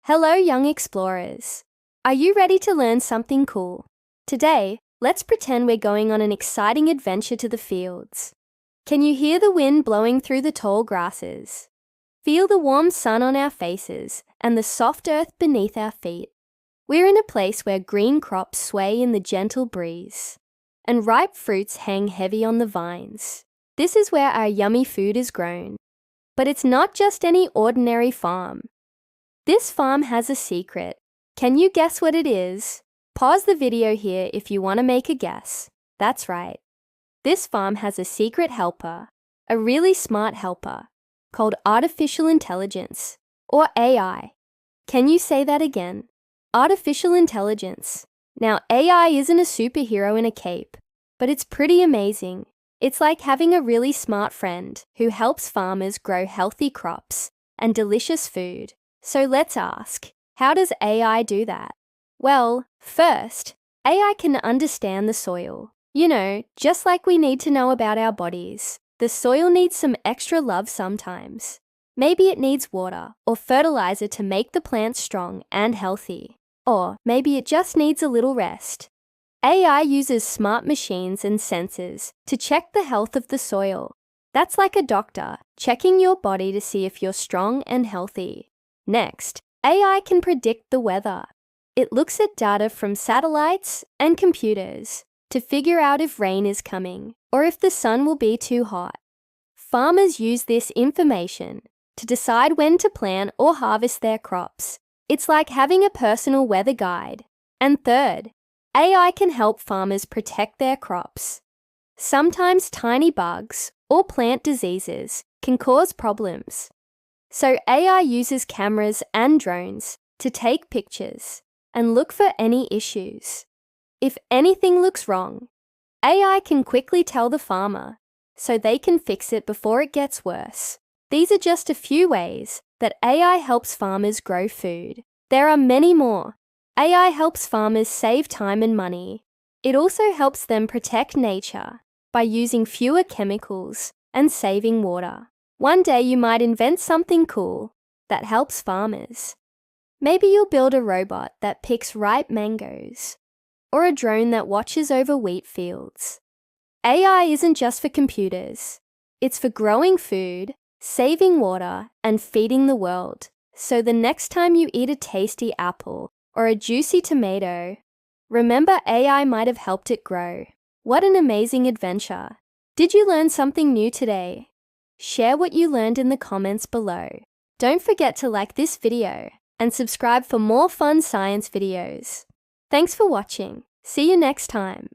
Hello, young explorers. Are you ready to learn something cool? Today, let's pretend we're going on an exciting adventure to the fields. Can you hear the wind blowing through the tall grasses? Feel the warm sun on our faces and the soft earth beneath our feet. We're in a place where green crops sway in the gentle breeze, and ripe fruits hang heavy on the vines. This is where our yummy food is grown. But it's not just any ordinary farm. This farm has a secret. Can you guess what it is? Pause the video here if you want to make a guess. That's right. This farm has a secret helper, a really smart helper, called artificial intelligence, or AI. Can you say that again? Artificial intelligence. Now, AI isn't a superhero in a cape, but it's pretty amazing. It's like having a really smart friend who helps farmers grow healthy crops and delicious food. So let's ask, how does AI do that? Well, first, AI can understand the soil. You know, just like we need to know about our bodies, the soil needs some extra love sometimes. Maybe it needs water or fertilizer to make the plants strong and healthy. Or maybe it just needs a little rest. AI uses smart machines and sensors to check the health of the soil. That's like a doctor checking your body to see if you're strong and healthy. Next, AI can predict the weather. It looks at data from satellites and computers to figure out if rain is coming or if the sun will be too hot. Farmers use this information to decide when to plant or harvest their crops. It's like having a personal weather guide. And third, AI can help farmers protect their crops. Sometimes tiny bugs or plant diseases can cause problems. So AI uses cameras and drones to take pictures and look for any issues. If anything looks wrong, AI can quickly tell the farmer so they can fix it before it gets worse. These are just a few ways that AI helps farmers grow food. There are many more. AI helps farmers save time and money. It also helps them protect nature by using fewer chemicals and saving water. One day you might invent something cool that helps farmers. Maybe you'll build a robot that picks ripe mangoes, or a drone that watches over wheat fields. AI isn't just for computers. It's for growing food, saving water, and feeding the world. So the next time you eat a tasty apple or a juicy tomato, remember AI might have helped it grow. What an amazing adventure! Did you learn something new today? Share what you learned in the comments below. Don't forget to like this video and subscribe for more fun science videos. Thanks for watching. See you next time.